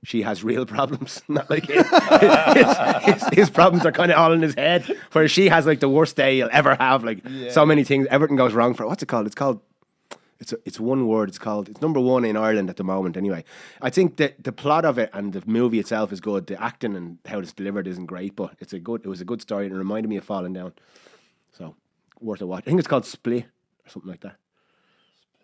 she has real problems, not like his problems are kind of all in his head, whereas she has like the worst day you'll ever have, like so many things, everything goes wrong for her. What's it called? It's one word. It's number one in Ireland at the moment. Anyway, I think that the plot of it and the movie itself is good. The acting and how it's delivered isn't great, but it was a good story and it reminded me of Falling Down. So worth a watch. I think it's called Split or something like that.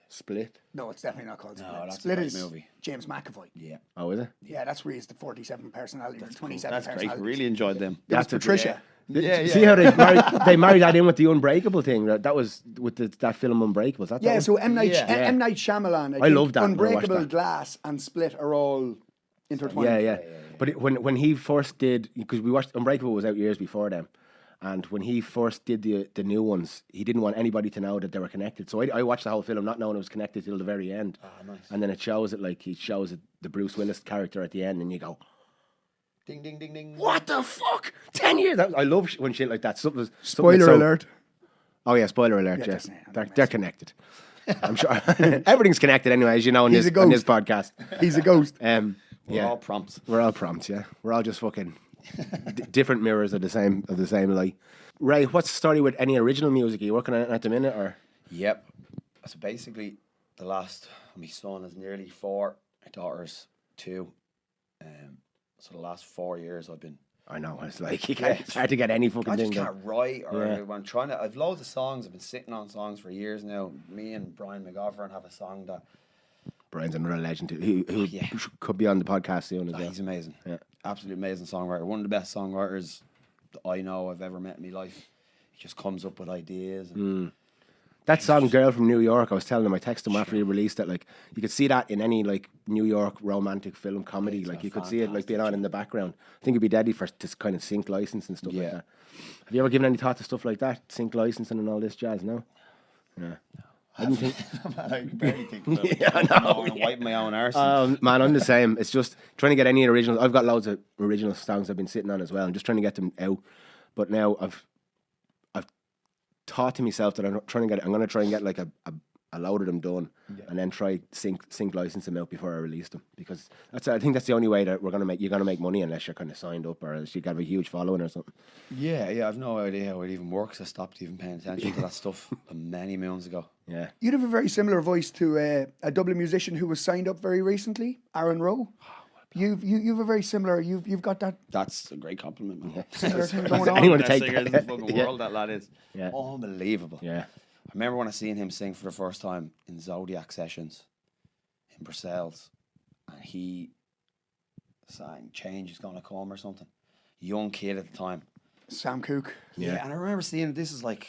Split. No, it's definitely not called Split. No, that's Split a great is movie. James McAvoy. Yeah. Oh, is it? Yeah, that's where he's the 47 personality, or 27 That's personalities. great. Really enjoyed them. That's Patricia. Yeah. See how they married that in with the Unbreakable thing. That was with that film Unbreakable. Is that Yeah, that so one? M. Night Shyamalan. I love that. Unbreakable, Glass, and Split are all intertwined. Yeah. But when he first did, because we watched Unbreakable was out years before them, and when he first did the new ones, he didn't want anybody to know that they were connected. So I watched the whole film not knowing it was connected till the very end. Nice. And then he shows the Bruce Willis character at the end, and you go, Ding, ding, ding, ding. what the fuck? 10 years? I love when shit like that. Spoiler alert. Oh yeah, spoiler alert. Yeah, Yeah, just- they're connected. I'm sure everything's connected anyway, as you know on He's this a ghost. podcast. He's a ghost. We're all prompts. We're all prompts. Yeah, we're all just fucking different mirrors of the same light. Ray, what's the story with any original music? Are you working on it at the minute, or? Yep. So basically, my son is nearly 4, my daughter's 2. So the last 4 years I've been. I know it's like it's hard to get any fucking I thing just done. can't write, or I'm trying to. I've loads of songs. I've been sitting on songs for years now. Me and Brian McGovern have a song that. Brian's another legend who could be on the podcast soon as well. He's amazing. Yeah, absolutely amazing songwriter. One of the best songwriters that I know I've ever met in my life. He just comes up with ideas. And that song "Girl from New York," I was telling him, I texted him after he released it. Like you could see that in any like New York romantic film comedy. It's Like a you could see it like being on fantastic in the background. I think it'd be deadly for to kind of sync license and stuff like Yeah. that. Have you ever given any thought to stuff like that, sync licensing and all this jazz? No. Yeah. I didn't think. Man, I can barely think about it. Yeah, I know, I'm wiping my own arse. Man, I'm the same. It's just trying to get any original. I've got loads of original songs I've been sitting on as well. I'm just trying to get them out. But now I've thought to myself that I'm going to try and get like a load of them done, and then try sync license them out before I release them, because I think that's the only way that you're gonna make money, unless you're kind of signed up or else you have a huge following or something. Yeah, I've no idea how it even works. I stopped even paying attention to that stuff many moons ago. Yeah. You'd have a very similar voice to a Dublin musician who was signed up very recently, Aaron Rowe. You've a very similar. You've got that That's a great compliment, man. similar thing going on. Anyone to Best take singer in that. the fucking Yeah. world, that lad is. Yeah. Unbelievable. Yeah. I remember when I seen him sing for the first time in Zodiac sessions in Brussels, and he sang "Change Is Gonna Come" or something. Young kid at the time. Sam Cooke. Yeah, and I remember seeing this is like,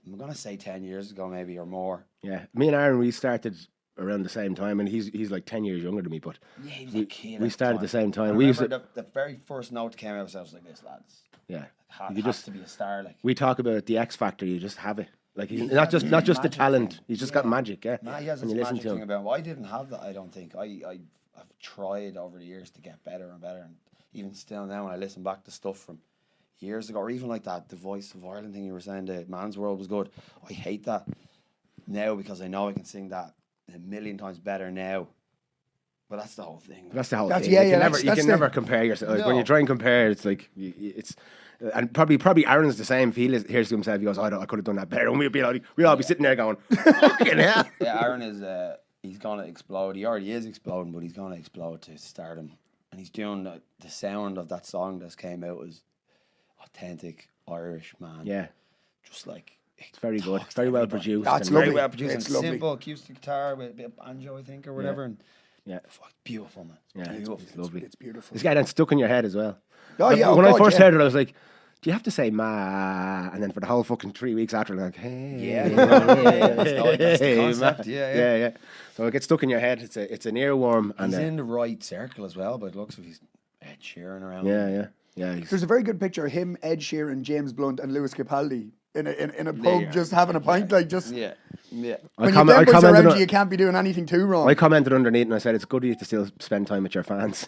I'm gonna say 10 years ago maybe or more. Yeah. Me and Aaron, we started around the same time, and he's like 10 years younger than me, but Yeah, he was a kid. we at started the same time. I We used remember the very first note came out, I was like, "This lad's yeah. has You just to be a star." Like, we talk about the X Factor. You just have it. Like He not has just this the magic talent. thing. He's just got magic. Yeah. nah, he has When this you listen magic to thing him. about him. I didn't have that. I don't think. I've tried over the years to get better and better, and even still now when I listen back to stuff from years ago, or even like that, the Voice of Ireland thing you were saying, the Man's World was good. I hate that now because I know I can sing that a million times better now. But that's the whole thing. That's the whole That's- thing. yeah, you can yeah, never, that's- you that's can the- never compare yourself. Like, when No. you try and compare, it's like it's, and probably Aaron's the same. If he hears to himself, he goes, I could have done that better. And we'll all be sitting there going, fucking hell. Yeah, Aaron is he's gonna explode. He already is exploding, but he's gonna explode to stardom. And he's doing the sound of that song that came out as authentic Irish man. Yeah, Just like it's very good. talks to Very well everybody. produced. That's and lovely. Very well produced. It's and lovely. simple acoustic guitar with a bit of banjo, I think, or whatever. And Yeah. fuck, beautiful, man. Yeah, it's Beautiful. lovely. It's beautiful. This guy then stuck in your head as well. Oh yeah. When oh, I God, first yeah. heard it, I was like, do you have to say ma? And then for the whole fucking 3 weeks after, like, hey, Yeah, that's the hey, concept, ma. yeah. yeah. So it gets stuck in your head. It's an earworm, and He's in the right circle as well, but it looks like he's Ed Sheeran around. yeah. There's a very good picture of him, Ed Sheeran, James Blunt, and Lewis Capaldi in a There pub you are. just having a pint, like just. Yeah. When I you them boys commented around on- you can't be doing anything too wrong. I commented underneath and I said, it's good of you to still spend time with your fans.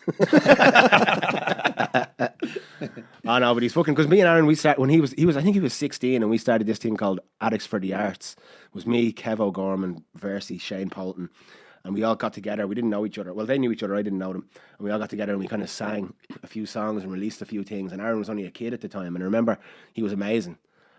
Oh no, but he's fucking, because me and Aaron, we started when he was I think he was 16, and we started this thing called Addicts for the Arts. It was me, Kev O'Gorman, Versey, Shane Polton, and we all got together. We didn't know each other. Well, they knew each other, I didn't know them. And we all got together and we kind of sang a few songs and released a few things. And Aaron was only a kid at the time, and I remember he was amazing.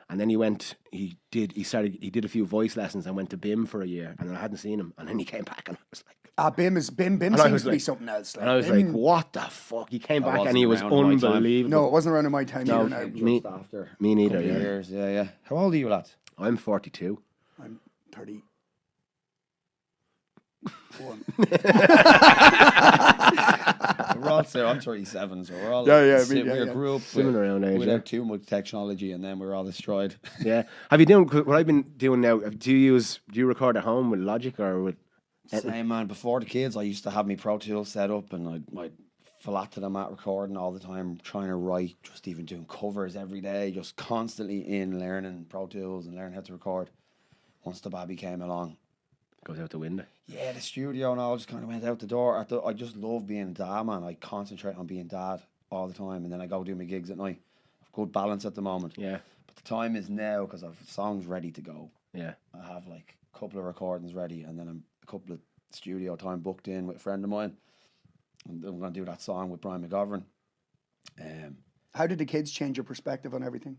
And then he did a few voice lessons and went to BIM for a year, and I hadn't seen him. And then he came back and I was like, BIM I seems was to be like- something else. and I was BIM, like, what the fuck? He came back and wasn't he was around in my time. unbelievable. no, it wasn't around in my time No, either. Now. me, After me neither, couple of yeah. years, yeah. How old are you, lads? I'm 42. I'm 30. We're all so I'm 37, so we're all yeah. grew up Similar around age, without yeah. too much technology, and then we're all destroyed. Yeah. Have you done what I've been doing now? Do you record at home with Logic or with? Same man. Before the kids, I used to have my Pro Tools set up, and I'd flat to them at recording all the time, trying to write, just even doing covers every day, just constantly in learning Pro Tools and learning how to record. Once the baby came along, Goes out the window. yeah, the studio and all just kind of went out the door. I just love being a dad, man. I concentrate on being dad all the time, and then I go do my gigs at night. I've good balance at the moment. Yeah. But the time is now because I've songs ready to go. Yeah. I have like a couple of recordings ready, and then I'm a couple of studio time booked in with a friend of mine. And I'm going to do that song with Brian McGovern. How did the kids change your perspective on everything?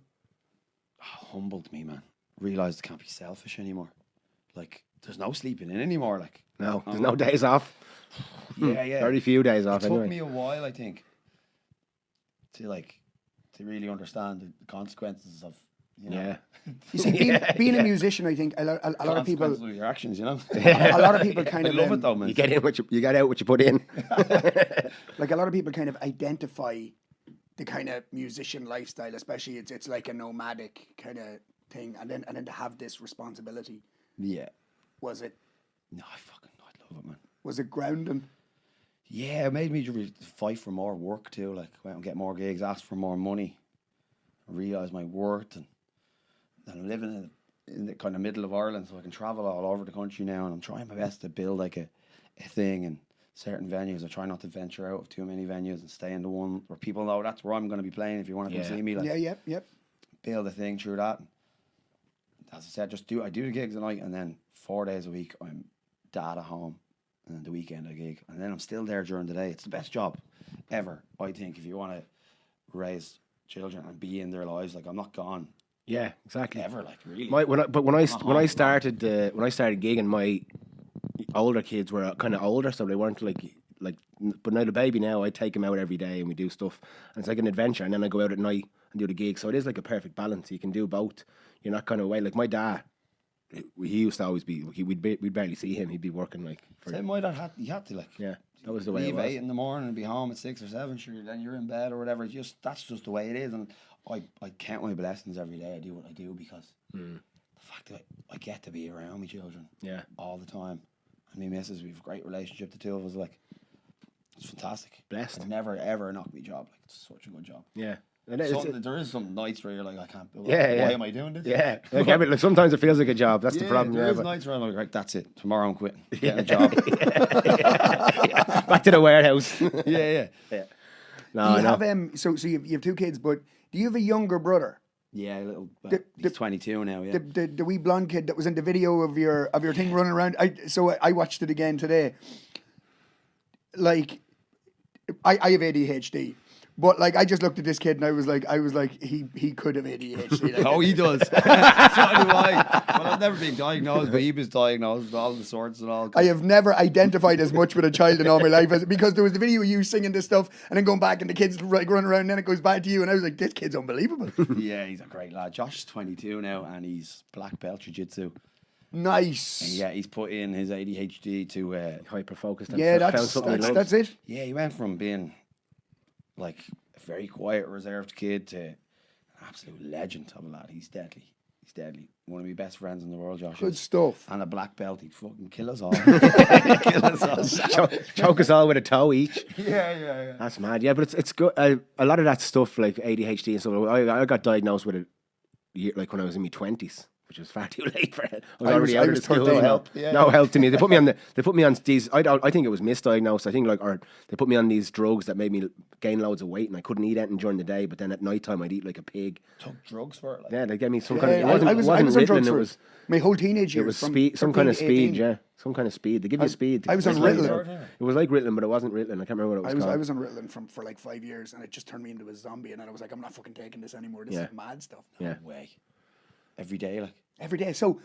Humbled me, man. Realised I can't be selfish anymore. Like, there's no sleeping in anymore. Like, No, there's no days off. yeah. Very few days off It took anyway. me a while, I think, to really understand the consequences of, you know, Yeah. You see, being a musician, I think a lot of people, consequences of your actions, you know. a lot of people kind I of love it though, man. You get in what you get out what you put in. like a lot of people kind of identify the kind of musician lifestyle, especially it's like a nomadic kind of thing, and then to have this responsibility. Yeah. Was it I love it, man. was it grounding? Yeah, it made me fight for more work too. Like, go out and get more gigs, ask for more money, realise my worth, and I'm living in the kind of middle of Ireland, so I can travel all over the country now, and I'm trying my best to build like a thing in certain venues. I try not to venture out of too many venues and stay in the one where people know that's where I'm going to be playing. If you want to come see me, like, Yep. build a thing through that. As I said, I do the gigs at night, and then 4 days a week I'm dad at home, and then the weekend I gig, and then I'm still there during the day. It's the best job ever, I think, if you want to raise children and be in their lives. Like, I'm not gone. Yeah, exactly. Ever, like, really. When I started gigging, my older kids were kind of older, so they weren't like. But now the baby now, I take him out every day and we do stuff, and it's like an adventure. And then I go out at night and do the gig. So it is like a perfect balance. You can do both. You're not kind of away. Like my dad, he used to always be. We'd barely see him. He'd be working like. My dad had to like. Yeah, that was the way. Leave it was. 8 in the morning and be home at 6 or 7. Sure, then you're in bed or whatever. That's just the way it is. And I count my blessings every day. I do what I do because the fact that I get to be around my children. Yeah. All the time. And me missus, we have a great relationship. The two of us, like, it's fantastic. Blessed. I'd never ever knock my job. Like, it's such a good job. Yeah. There is some nights where you're like, I can't. Why am I doing this? Yeah. Like, sometimes it feels like a job. That's the problem. There is but nights where I'm like, right, that's it. Tomorrow I'm quitting. Getting a job. Back to the warehouse. Yeah. No, you have so you have 2 kids, but do you have a younger brother? Yeah, a little. He's 22 now. Yeah. The wee blonde kid that was in the video of your thing running around. I watched it again today. Like, I have ADHD. But like, I just looked at this kid and I was like, he could have ADHD. Like, oh, he does. So do I. Well, I've never been diagnosed, but he was diagnosed with all the sorts and all. I have never identified as much with a child in all my life because there was the video of you singing this stuff and then going back and the kids like running around and then it goes back to you and I was like, this kid's unbelievable. Yeah, he's a great lad. Josh is 22 now and he's black belt jiu-jitsu. Nice. And yeah, he's put in his ADHD to hyper focused. Yeah, that's it. Yeah, he went from being like a very quiet, reserved kid to an absolute legend of a lad. He's deadly. One of my best friends in the world, Josh. Good stuff. And a black belt, he'd fucking kill us all. Choke us all with a toe each. Yeah. That's mad. Yeah, but it's good. A lot of that stuff like ADHD and stuff. I got diagnosed with it like when I was in my 20s. Which was far too late for it. I was already out of school. No help. Yeah. No help to me. They put me on these. I think it was misdiagnosed. I think they put me on these drugs that made me gain loads of weight, and I couldn't eat anything during the day. But then at night time, I'd eat like a pig. Took drugs for it. Like. Yeah, they gave me some kind of. It I was on Ritalin. drugs It for was my whole teenage years. It was speed, some kind of speed. Yeah, some kind of speed. They give you speed. I was on Ritalin. It was like Ritalin, but it wasn't Ritalin. I can't remember what it was called. I was on Ritalin for like 5 years, and it just turned me into a zombie. And then I was like, I'm not fucking taking this anymore. This is mad stuff. Yeah. No way. Every day, like. Every day. So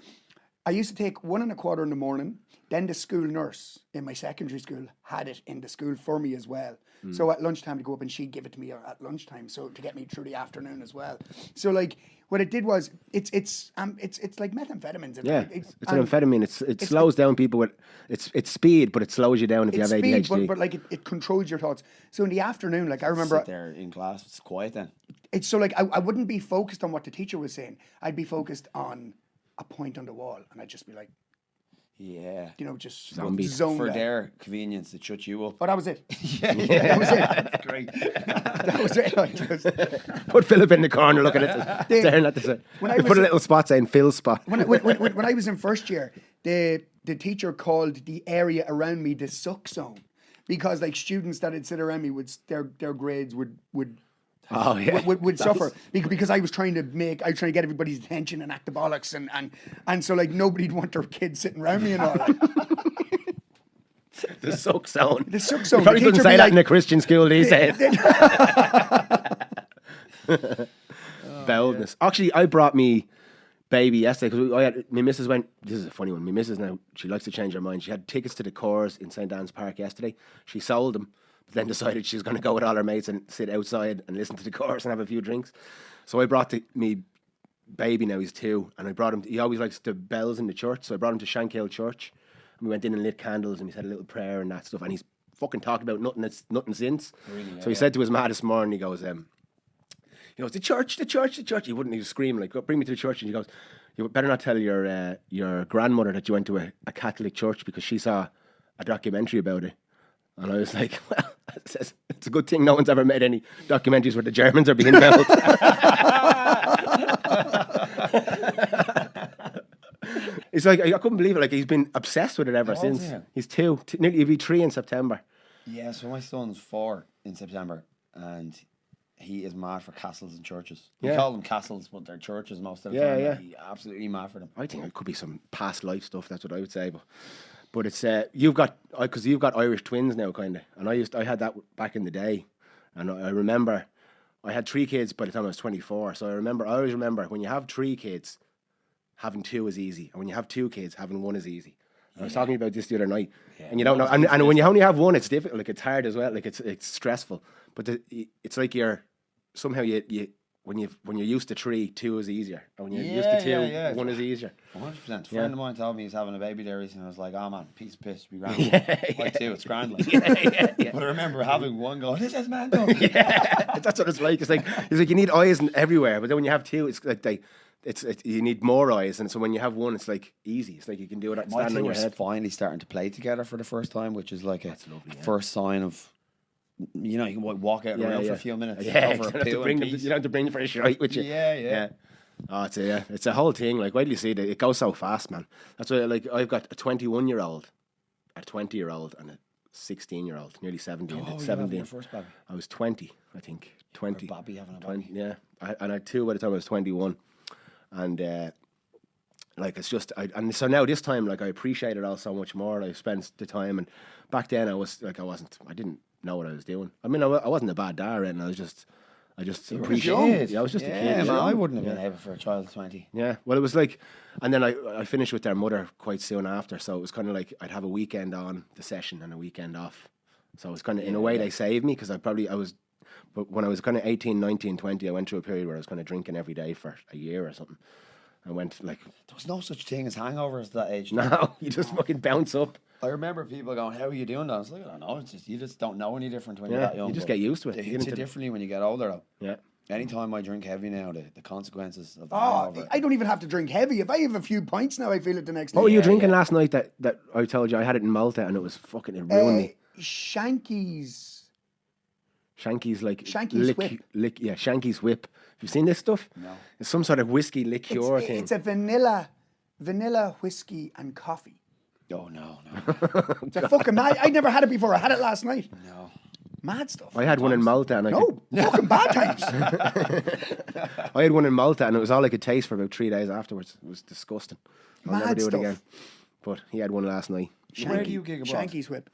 I used to take 1.25 in the morning. Then the school nurse in my secondary school had it in the school for me as well. So at lunchtime to go up and she'd give it to me at lunchtime, so to get me through the afternoon as well. So like what it did was it's like methamphetamines. Yeah, it's an amphetamine. It slows down people with it's speed, but it slows you down if you have ADHD. Speed, but like it controls your thoughts. So in the afternoon, like I remember Sit there in class, it's quiet then. It's so like I wouldn't be focused on what the teacher was saying. I'd be focused on a point on the wall, and I'd just be like, yeah, just Zombies. zone for there. their convenience to shut you up. Oh, that was it. Yeah, that was it. That's great. That was it. Like, just, Put Philip in the corner looking at staring at the. Put a little spot saying Phil's spot. when I was in first year, the teacher called the area around me the suck zone because like students that had sit around me their grades would suffer because I was trying to get everybody's attention and act the bollocks and so like nobody'd want their kids sitting around me and all. Like. The suck zone. The suck zone. You probably couldn't say that in a Christian school these days. Boldness. Actually, I brought me baby yesterday because my missus went. This is a funny one. My missus now she likes to change her mind. She had tickets to the Coors in St. Anne's Park yesterday. She sold them. Then decided she was going to go with all her mates and sit outside and listen to the chorus and have a few drinks. So I brought me baby, now he's 2, and I brought him, he always likes the bells in the church, so I brought him to Shankill Church, and we went in and lit candles, and we said a little prayer and that stuff, and he's fucking talked about nothing since. Really, so he said to his ma this morning, he goes, the church. He was screaming, like, bring me to the church, and he goes, you better not tell your grandmother that you went to a Catholic church because she saw a documentary about it. And I was like, well, it's a good thing no one's ever made any documentaries where the Germans are being belled. It's like I couldn't believe it. Like he's been obsessed with it ever How old's since. he now? He's 2. Nearly he'll be 3 in September. Yeah, so my son's 4 in September, and he is mad for castles and churches. We Yeah. call them castles, but they're churches most of the Yeah, time. yeah. Like, he absolutely mad for them. I think it could be some past life stuff. That's what I would say. But it's you've got Irish twins now, kind of, and I had that back in the day, and I remember I had 3 kids by the time I was 24. So I always remember when you have 3 kids, having 2 is easy, and when you have 2 kids, having 1 is easy. I was talking about this the other night, and you don't know. And when you only have 1, it's difficult. Like it's hard as well. Like it's stressful. But it's like somehow you when you're used to 3, 2 is easier, and when you're used to 2, 1 is easier. 100%. A friend of mine told me he's having a baby there recently. I was like, oh man, piece of piss, be grand. Like 2, it's grand. Like. But I remember having 1 going, this is man. That's what it's like. It's like you need eyes everywhere, but then when you have 2, it's like you need more eyes, and so when you have 1, it's like easy. It's like you can do it My standing 2 on your are head. finally starting to play together for the first time, which is like That's lovely, yeah. first sign of, you can walk out of the room for a few minutes. Yeah, go you for a don't have to poo bring in them. peace. You don't have to bring them for a shite with you. Yeah. Oh, it's a whole thing. Like, why do you see that? It goes so fast, man. That's why, like, I've got a 21-year-old, a 20-year-old, and a 16-year-old, nearly 17. Oh, you're 17. having your first baby. I was 20, I think. 20. Bobby having a 20, baby. yeah. And I had 2 by the time I was 21. And, like, it's just, and so now this time, like, I appreciate it all so much more. I spent the time, and back then I didn't know what I was doing. I mean, I wasn't a bad dad, and I just appreciated it. Yeah, I was just a kid. Yeah, you man, know? I wouldn't have been able for a child of 20. Yeah, well, it was like, and then I finished with their mother quite soon after, so it was kind of like I'd have a weekend on the session and a weekend off. So it was kind of, in a way, they saved me, because but when I was kind of 18, 19, 20, I went through a period where I was kind of drinking every day for a year or something. I went like... There was no such thing as hangovers at that age. No, you just fucking bounce up. I remember people going, how are you doing that? I was like, I don't know. It's just, you just don't know any different when you're Yeah, that young. you just but get used to it. It You hits get you into differently when you get older, though. Yeah. Anytime I drink heavy now, the consequences of the Oh, hangover. I don't even have to drink heavy. If I have a few pints now, I feel it the next day. What were you drinking last night that I told you? I had it in Malta, and it ruined me. Shanky's. Shanky's like... Shanky's Whip. Yeah, Shanky's Whip. Have you seen this stuff? No. It's some sort of whiskey liqueur thing. It's a vanilla whiskey and coffee. Oh, no. It's a fucking mad. I never had it before. I had it last night. No. Mad stuff. I had one in Malta, and fucking bad times. I had one in Malta, and it was all I could taste for about 3 days afterwards. It was disgusting. I'll never Mad do it stuff. again. But he had one last night. Where do you gig abroad? Shanky's Whip.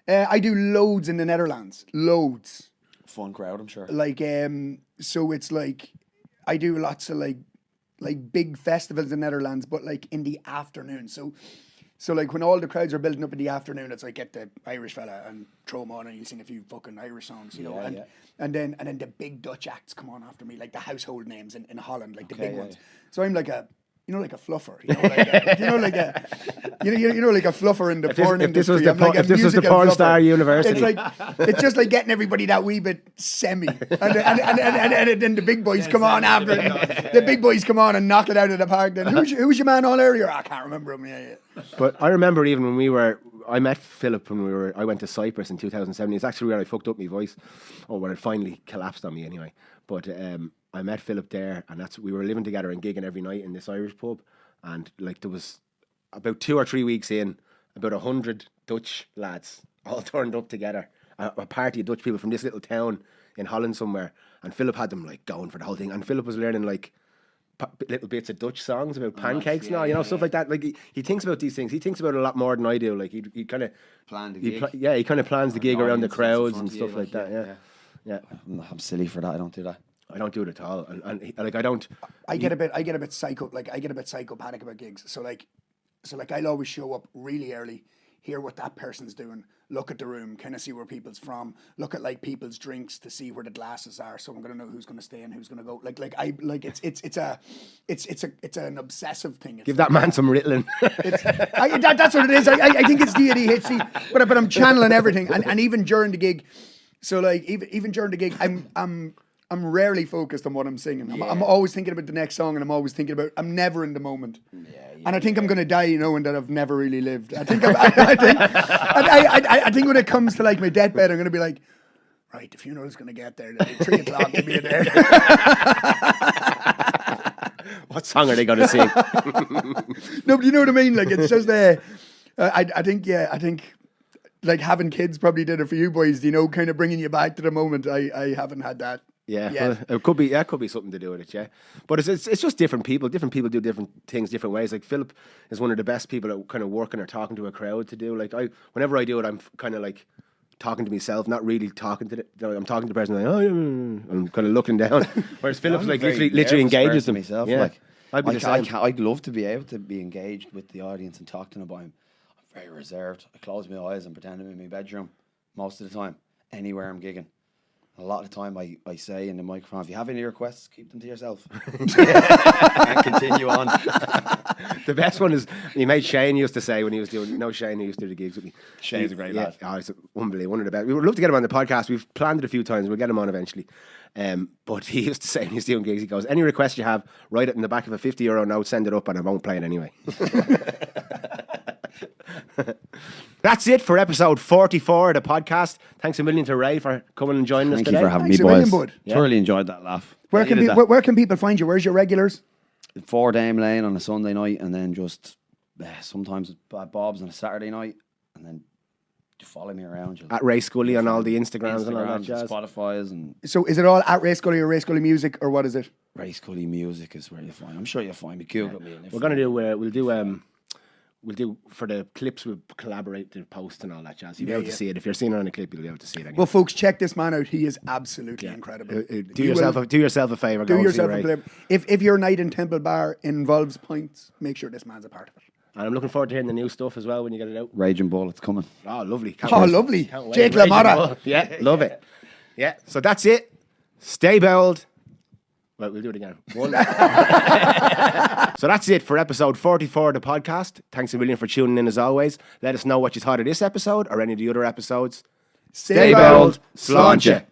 I do loads in the Netherlands. Loads. Fun crowd, I'm sure. Like, so it's like, I do lots of like big festivals in the Netherlands, but like in the afternoon. So like when all the crowds are building up in the afternoon, it's like get the Irish fella and throw him on, and you sing a few fucking Irish songs, you know. And then the big Dutch acts come on after me, like the household names in Holland, like the big ones. So I'm like a fluffer, like a fluffer in the porn industry. If this was the porn star university, It's just like getting everybody that wee bit semi, and then the big boys come on after. The big boys come on and knock it out of the park. Then who's your man all earlier? I can't remember him. Yeah. But I remember even when I met Philip when I went to Cyprus in 2007. It's actually where I fucked up my voice, or when it finally collapsed on me anyway. But I met Philip there, and we were living together and gigging every night in this Irish pub. And like there was about 2 or 3 weeks in, about 100 Dutch lads all turned up together, a party of Dutch people from this little town in Holland somewhere. And Philip had them like going for the whole thing. And Philip was learning like little bits of Dutch songs about pancakes stuff like that. Like he thinks about these things. He thinks about it a lot more than I do. Like he kind of Plan the gig. he kind of plans the gig around the crowds and stuff like that. Yeah. I'm silly for that. I don't do that. I don't do it at all, and like I don't. I get a bit psycho. Like I get a bit psychopathic about gigs. So I'll always show up really early, hear what that person's doing, look at the room, kind of see where people's from, look at like people's drinks to see where the glasses are. So I'm gonna know who's gonna stay and who's gonna go. It's an obsessive thing. Give that man some Ritalin. That's what it is. I think it's the ADHD, but I'm channeling everything, and even during the gig. So like even during the gig, I'm rarely focused on what I'm singing. I'm always thinking about the next song, and I'm never in the moment. And I think I'm going to die knowing that I've never really lived. I think when it comes to like my deathbed, I'm going to be like, right, the funeral's going to get there. 3 o'clock to be there. What song are they going to sing? No, but you know what I mean? Like, it's just, I think like having kids probably did it for you boys, you know, kind of bringing you back to the moment. I haven't had that. Yeah, Yeah. well, it could be. Yeah, it could be something to do with it. Yeah, but it's just different people. Different people do different things different ways. Like Philip is one of the best people at kind of working or talking to a crowd to do. Like whenever I do it, I'm kind of like talking to myself, not really talking to I'm talking to the person. Like, oh, yeah, I'm kind of looking down. Whereas Philip's I'm a like very literally nervous engages person them. myself. Yeah, Like, I'd be the same. I'd love to be able to be engaged with the audience and talk to them, but I'm very reserved. I close my eyes and pretend I'm in my bedroom most of the time, anywhere I'm gigging. A lot of the time I say in the microphone, if you have any requests, keep them to yourself. And continue on. The best one is you made Shane used to say when he was doing Shane who used to do the gigs with me. Shane's a great lad. Oh, it's unbelievable, one of the best. We would love to get him on the podcast. We've planned it a few times. We'll get him on eventually. But he used to say when he was doing gigs, he goes, any request you have, write it in the back of a €50 note, send it up, and I won't play it anyway. That's it for episode 44 of the podcast. Thanks a million to Ray for coming and joining us Thank today. you for having Thanks me, a million, boys. bud. Yeah. Thoroughly enjoyed that laugh. Where can people find you? Where's your regulars? 4 Dame Lane on a Sunday night, and then just sometimes at Bob's on a Saturday night, and then you follow me around. At Ray Scully on all the Instagrams and all that Instagrams, jazz. Spotify's, and So is it all at Ray Scully or Ray Scully Music, or what is it? Ray Scully Music is where you find. I'm sure you'll find me. Google me. We're gonna do. We'll do for the clips. We'll collaborate the post and all that jazz. You'll be able to see it if you're seeing it on a clip. You'll be able to see it. Anyway. Well, folks, check this man out. He is absolutely incredible. Do yourself a favor. Do go yourself and a see Ray. favor. If your night in Temple Bar involves pints, make sure this man's a part of it. And I'm looking forward to hearing the new stuff as well when you get it out. Raging Bull, it's coming. Oh, lovely. Lovely. Can't wait. Jake Raging LaMotta. Bull. Yeah, love it. Yeah, so that's it. Stay bowled. Well, we'll do it again. One. So that's it for episode 44 of the podcast. Thanks a million for tuning in as always. Let us know what you thought of this episode or any of the other episodes. Stay bowled. Sláinte.